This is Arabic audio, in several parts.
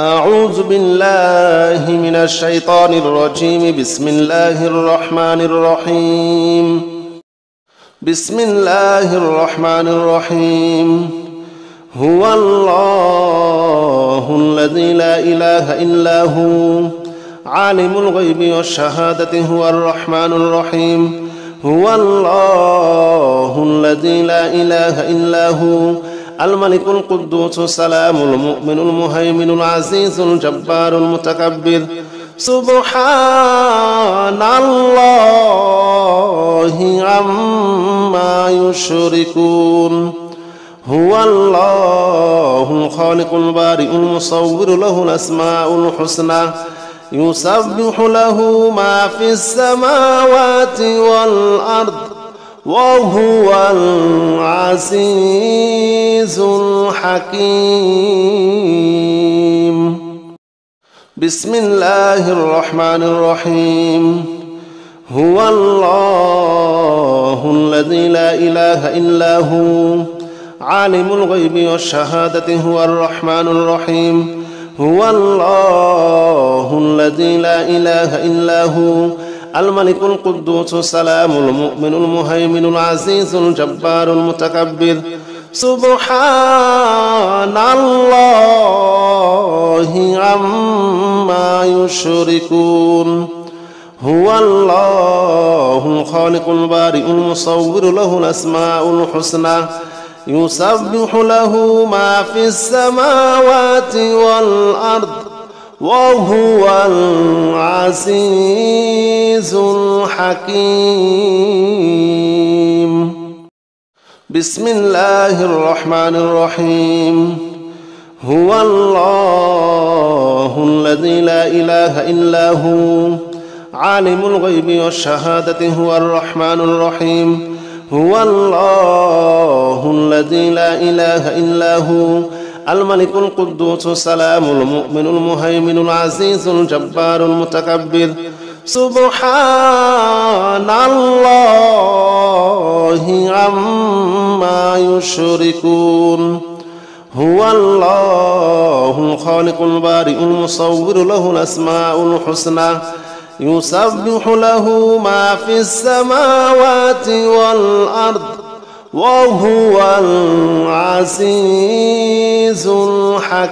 أعوذ بالله من الشيطان الرجيم. بسم الله الرحمن الرحيم. بسم الله الرحمن الرحيم. هو الله الذي لا إله إلا هو عالم الغيب والشهادة هو الرحمن الرحيم. هو الله الذي لا إله إلا هو الملك القدوس السلام المؤمن المهيمن العزيز الجبار المتكبر. سبحان الله عما يشركون. هو الله الخالق البارئ المصور له الأسماء الحسنى يسبح له ما في السماوات والأرض وهو العزيز الحكيم. بسم الله الرحمن الرحيم. هو الله الذي لا إله إلا هو عالم الغيب والشهادة هو الرحمن الرحيم. هو الله الذي لا إله إلا هو الملك القدوس السلام المؤمن المهيمن العزيز الجبار المتكبر. سبحان الله عما يشركون. هو الله الخالق البارئ المصور له الأسماء الحسنى يسبح له ما في السماوات والأرض وهو العزيز الحكيم. بسم الله الرحمن الرحيم. هو الله الذي لا إله إلا هو عالم الغيب والشهادة هو الرحمن الرحيم. هو الله الذي لا إله إلا هو الملك القدوس السلام المؤمن المهيمن العزيز الجبار المتكبر. سبحان الله عما يشركون. هو الله الخالق البارئ المصور له الأسماء الحسنى يسبح له ما في السماوات والأرض وهو العزيز الحكيم.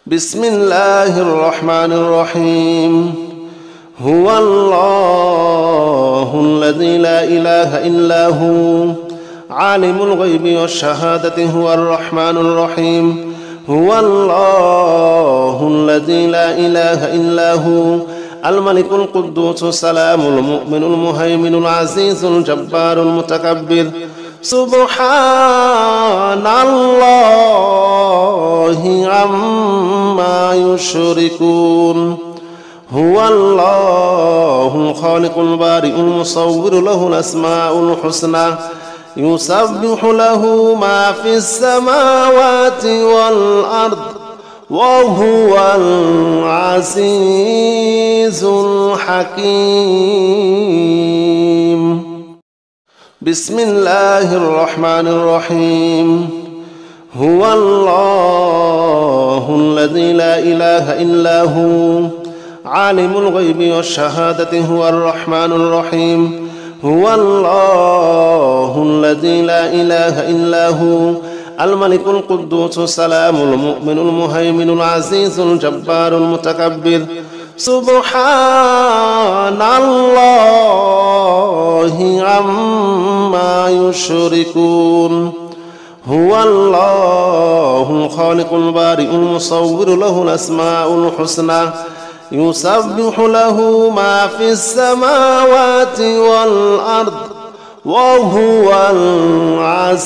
بسم الله الرحمن الرحيم. هو الله الذي لا إله إلا هو عالم الغيب والشهادة هو الرحمن الرحيم. هو الله الذي لا إله إلا هو الملك القدوس السلام المؤمن المهيمن العزيز الجبار المتكبر. سبحان الله عما يشركون. هو الله الخالق البارئ المصور له الأسماء الحسنى يسبح له ما في السماوات والأرض وهو العزيز الحكيم. بسم الله الرحمن الرحيم. هو الله الذي لا إله إلا هو عالم الغيب والشهادة هو الرحمن الرحيم. هو الله الذي لا إله إلا هو الملك القدوس السلام المؤمن المهيمن العزيز الجبار المتكبر. سبحان الله عما يشركون. هو الله الخالق البارئ المصور له الأسماء الحسنى يسبح له ما في السماوات والأرض وهو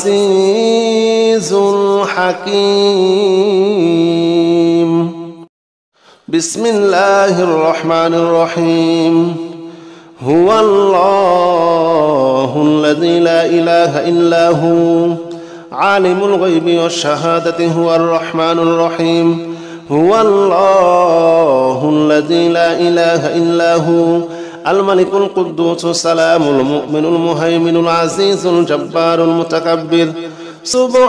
العزيز الحكيم. بسم الله الرحمن الرحيم. هو الله الذي لا إله إلا هو عالم الغيب والشهادة هو الرحمن الرحيم. هو الله الذي لا إله إلا هو الملك القدوس السلام المؤمن المهيمن العزيز الجبار المتكبر. سبحان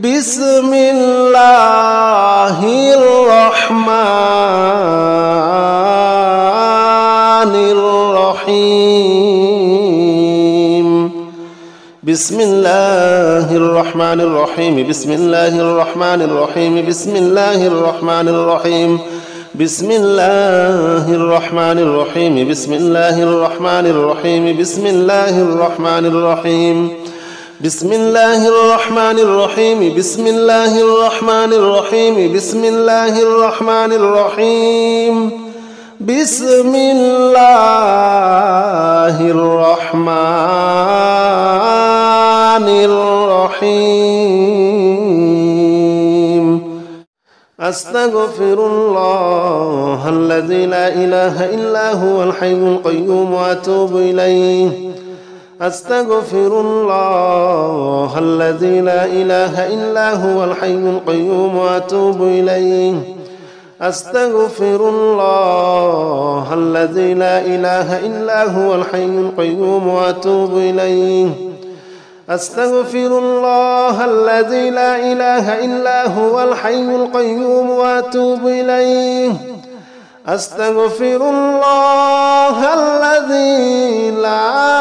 بسم الله الرحمن الرحيم بسم الله الرحمن الرحيم بسم الله الرحمن الرحيم بسم الله الرحمن الرحيم بسم الله الرحمن الرحيم بسم الله الرحمن الرحيم بسم الله الرحمن الرحيم بسم الله الرحمن الرحيم بسم الله الرحمن الرحيم بسم الله الرحمن الرحيم بسم الله الرحمن الرحيم أستغفر الله الذي لا إله إلا هو الحي القيوم وأتوب إليه أستغفر الله الذي لا إله إلا هو الحي القيوم وأتوب إليه أستغفر الله الذي لا إله إلا هو الحي القيوم وأتوب إليه أستغفر الله الذي لا إله إلا هو الحي القيوم وأتوب إليه أستغفر الله الذي لا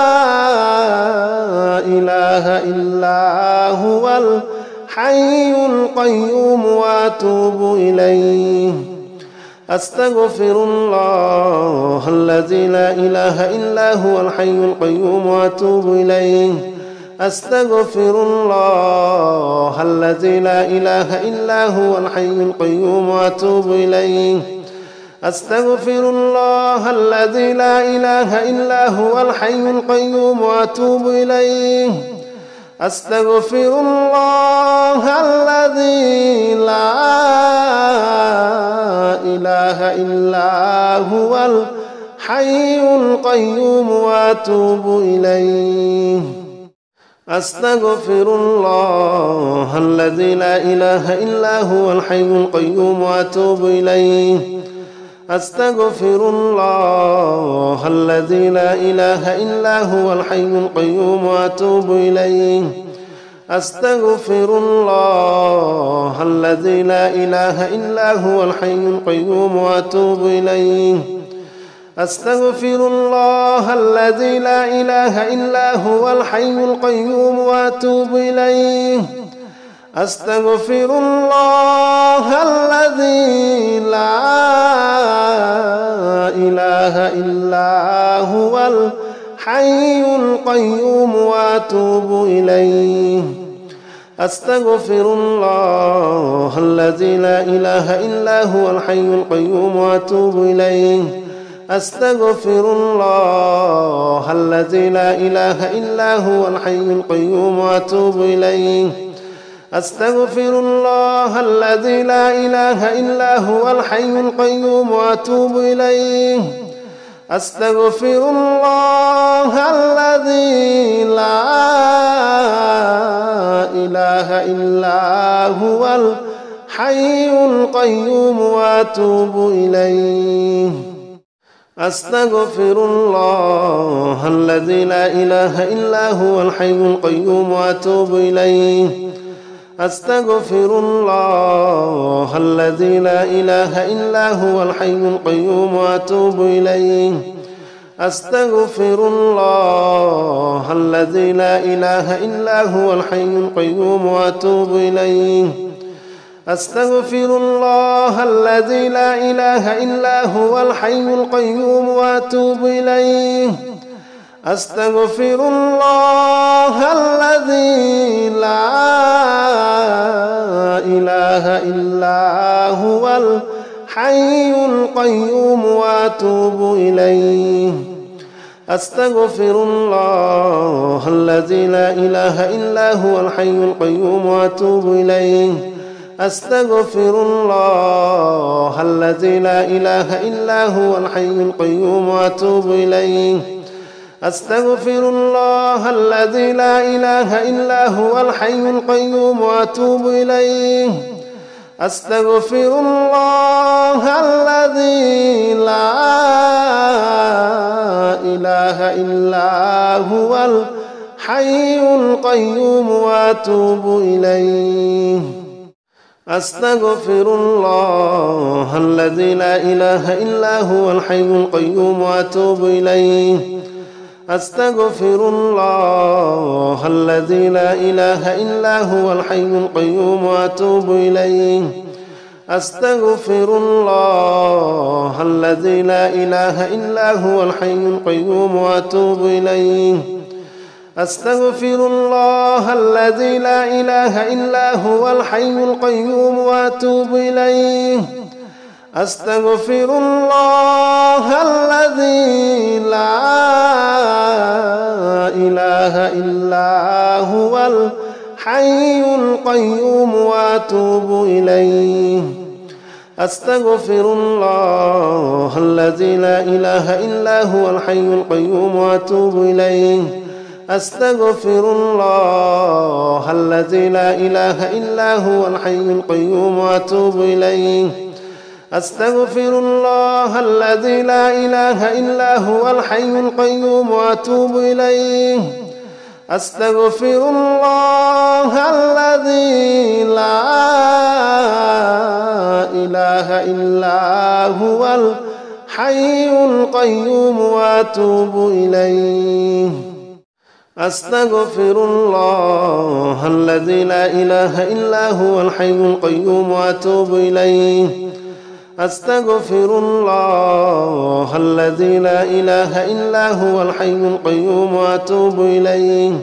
إله إلا هو الحي القيوم وأتوب إليه أستغفر الله الذي لا إله إلا هو الحي القيوم وأتوب إليه أستغفر الله الذي لا إله إلا هو الحي القيوم وأتوب إليه أستغفر الله الذي لا إله إلا هو الحي القيوم وأتوب إليه أستغفر الله الذي لا إله إلا هو الحي القيوم وأتوب إليه أستغفر الله الذي لا إله إلا هو الحي القيوم وأتوب إليه أستغفر الله الذي لا إله إلا هو الحي القيوم وأتوب إليه أستغفر الله الذي لا إله إلا هو الحي القيوم وأتوب إليه أستغفر الله الذي لا إله إلا هو الحي القيوم وأتوب إليه أستغفر الله الذي لا إله إلا هو الحي القيوم وأتوب إليه أستغفر الله الذي لا إله إلا هو الحي القيوم وأتوب إليه أستغفر الله الذي لا إله إلا هو الحي القيوم وأتوب إليه أستغفر الله الذي لا إله إلا هو الحي القيوم وأتوب إليه أستغفر الله الذي لا إله إلا هو الحي القيوم وأتوب إليه أستغفر الله الذي لا إله إلا هو الحي القيوم وأتوب إليه أستغفر الله الذي لا إله إلا هو الحي القيوم وأتوب إليه أستغفر الله الذي لا إله إلا هو الحي القيوم وأتوب إليه أستغفر الله الذي لا إله إلا هو الحي القيوم وأتوب إليه أستغفر الله الذي لا إله إلا هو الحي القيوم وأتوب إليه أستغفر الله الذي لا إله إلا هو الحي القيوم وأتوب إليه أستغفر الله الذي لا إله إلا هو الحي القيوم وأتوب إليه أستغفر الله الذي لا إله إلا هو الحي القيوم وأتوب إليه أستغفر الله الذي لا إله إلا هو الحي القيوم وأتوب إليه. أستغفر الله الذي لا إله إلا هو الحي القيوم وأتوب إليه. أستغفر الله الذي لا إله إلا هو الحي القيوم وأتوب إليه. أستغفر الله الذي لا إله إلا هو الحي القيوم وأتوب إليه. أستغفر الله الذي لا إله إلا هو الحي القيوم وأتوب إليه. أستغفر الله الذي لا إله إلا هو الحي القيوم وأتوب إليه. أستغفر الله الذي لا إله إلا هو الحي القيوم وأتوب إليه. أستغفر الله الذي لا إله إلا هو الحي القيوم وأتوب إليه. أستغفر الله الذي لا إله إلا هو الحي القيوم وأتوب إليه. أستغفر الله الذي لا إله إلا هو الحي القيوم وأتوب إليه. أستغفر الله الذي لا إله إلا هو الحي القيوم وأتوب إليه. أستغفر الله الذي لا إله إلا هو الحي القيوم وأتوب إليه.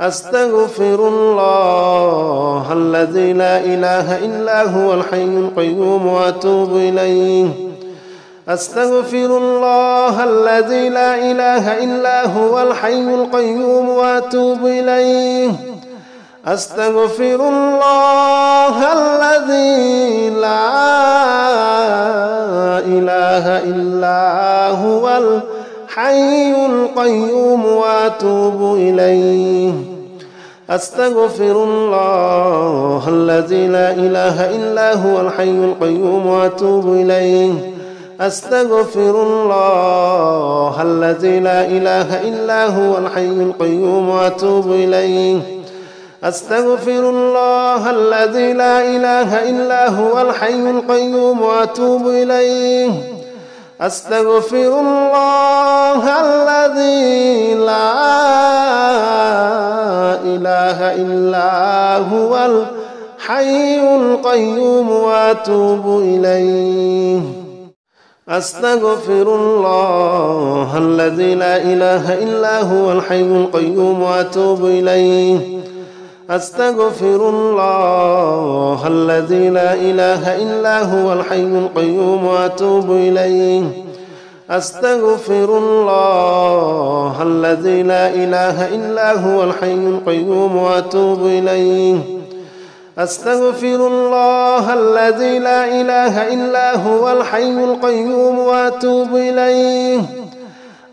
أستغفر الله الذي لا إله إلا هو الحي القيوم وأتوب إليه. أستغفر الله الذي لا إله إلا هو الحي القيوم وأتوب إليه. أستغفر الله الذي لا إله إلا هو الحي القيوم وأتوب إليه. أستغفر الله الذي لا إله إلا هو الحي القيوم وأتوب إليه. أستغفر الله الذي لا إله إلا هو الحي القيوم وأتوب إليه. أستغفر الله الذي لا إله إلا هو الحي القيوم وأتوب إليه. أستغفر الله الذي لا إله إلا هو الحي القيوم وأتوب إليه. أستغفر الله الذي لا إله إلا هو الحي القيوم وأتوب إليه. أستغفر الله الذي لا إله إلا هو الحي القيوم وأتوب إليه. أستغفر الله الذي لا إله إلا هو الحي القيوم وأتوب إليه. أستغفر الله الذي لا إله إلا هو الحي القيوم وأتوب إليه.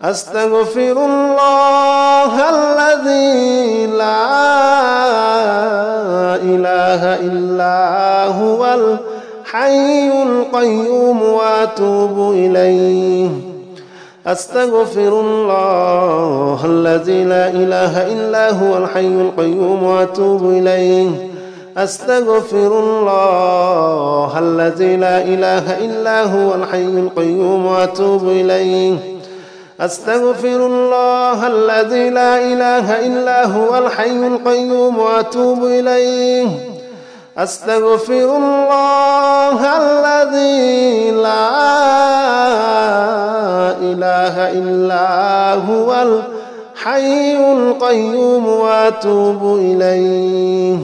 أستغفر الله الذي لا إله إلا هو الحي القيوم وأتوب إليه. أستغفر الله الذي لا إله إلا هو الحي القيوم وأتوب إليه. أستغفر الله الذي لا إله إلا هو الحي القيوم وأتوب إليه. أستغفر الله الذي لا إله إلا هو الحي القيوم وأتوب إليه. أستغفر الله الذي لا إله إلا هو الحي القيوم وأتوب إليه.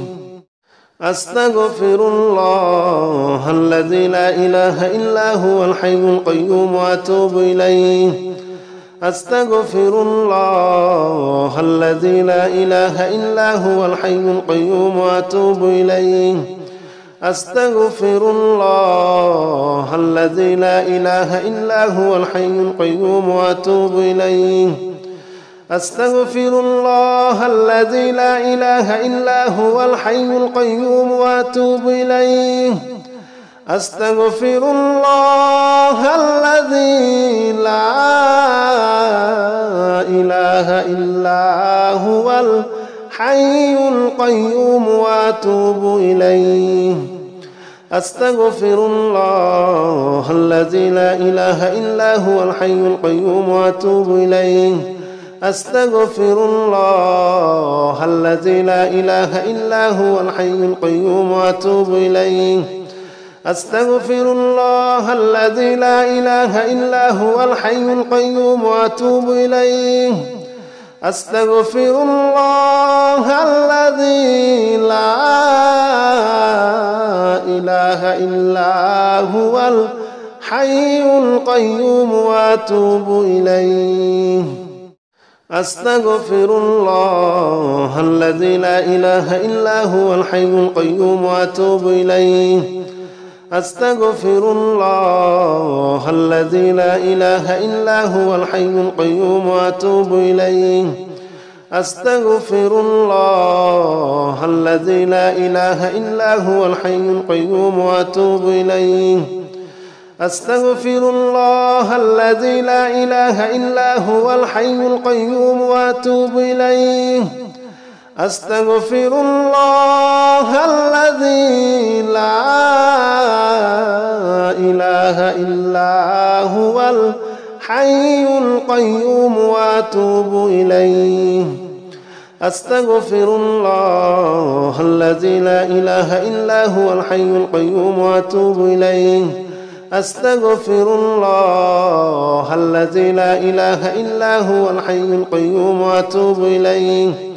أستغفر الله الذي لا إله إلا هو الحي القيوم وأتوب إليه. أستغفر الله الذي لا إله إلا هو الحي القيوم وأتوب إليه. أستغفر الله الذي لا إله إلا هو الحي القيوم وأتوب إليه. أستغفر الله الذي لا إله إلا هو الحي القيوم وأتوب إليه. أستغفر الله الذي لا إله إلا هو الحي القيوم وأتوب إليه أستغفر الله الذي لا إله إلا هو الحي القيوم وأتوب إليه أستغفر الله الذي لا إله إلا هو الحي القيوم وأتوب إليه أستغفر الله الذي لا إله إلا هو الحي القيوم وأتوب إليه أستغفر الله الذي لا إله إلا هو الحي القيوم وأتوب إليه أستغفر الله الذي لا إله إلا هو الحي القيوم وأتوب إليه أستغفر الله الذي لا إله إلا هو الحي القيوم وأتوب إليه أستغفر الله الذي لا إله إلا هو الحي القيوم وأتوب إليه أستغفر الله الذي لا إله إلا هو الحي القيوم وأتوب إليه أستغفر الله الذي لا إله إلا هو الحي القيوم وأتوب إليه أستغفر الله الذي لا إله إلا هو الحي القيوم وأتوب إليه أستغفر الله الذي لا إله إلا هو الحي القيوم وأتوب إليه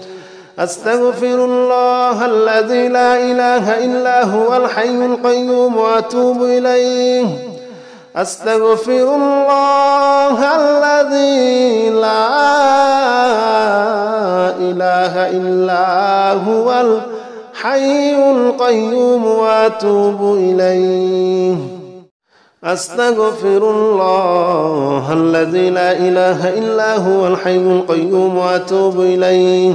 أستغفر الله الذي لا إله إلا هو الحي القيوم وأتوب إليه أستغفر الله الذي لا إله إلا هو الحي القيوم وأتوب إليه أستغفر الله الذي لا إله إلا هو الحي القيوم وأتوب إليه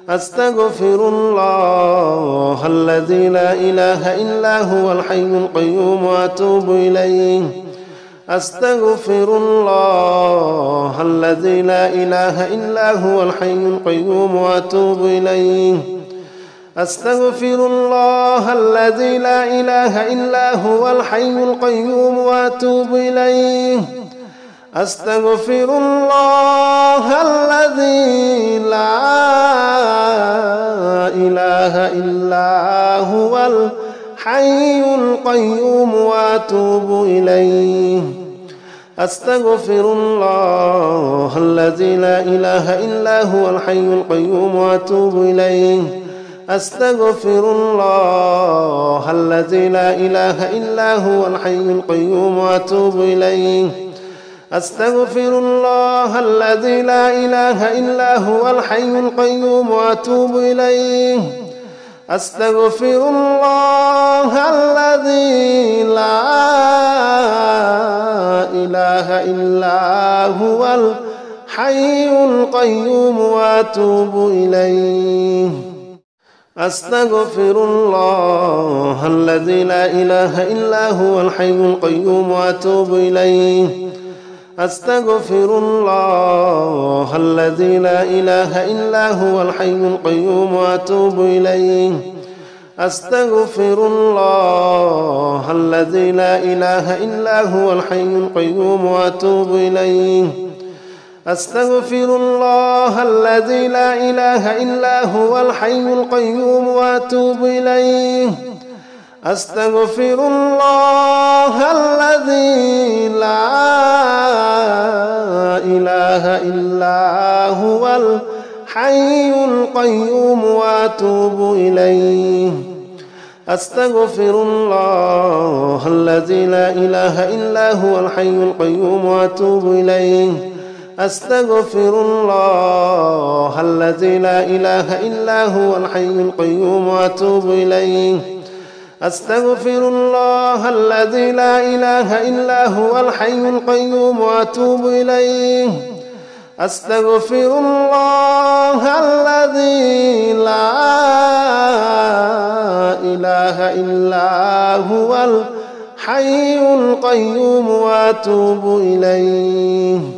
أستغفر الله الذي لا إله إلا هو الحي القيوم وأتوب إليه أستغفر الله الذي لا إله إلا هو الحي القيوم وأتوب إليه أستغفر الله الذي لا إله إلا هو الحي القيوم وأتوب إليه أستغفر الله الذي لا إله إلا هو الحي القيوم وأتوب إليه أستغفر الله الذي لا إله إلا هو الحي القيوم وأتوب إليه أستغفر الله الذي لا إله إلا هو الحي القيوم وأتوب إليه أستغفر الله الذي لا إله إلا هو الحي القيوم وأتوب إليه أستغفر الله الذي لا إله إلا هو الحي القيوم وأتوب إليه أستغفر الله الذي لا إله إلا هو الحي القيوم وأتوب إليه أستغفر الله الذي لا إله إلا هو الحي القيوم وأتوب إليه أستغفر الله الذي لا إله إلا هو الحي القيوم وأتوب إليه أستغفر الله الذي لا إله إلا هو الحي القيوم وأتوب إليه أستغفر الله الذي لا إله إلا هو الحي القيوم وأتوب إليه أستغفر الله الذي لا إله إلا هو الحي القيوم وأتوب إليه أستغفر الله الذي لا إله إلا هو الحي القيوم وأتوب إليه أستغفر الله الذي لا إله إلا هو الحي القيوم وأتوب إليه أستغفر الله الذي لا إله إلا هو الحي القيوم وأتوب إليه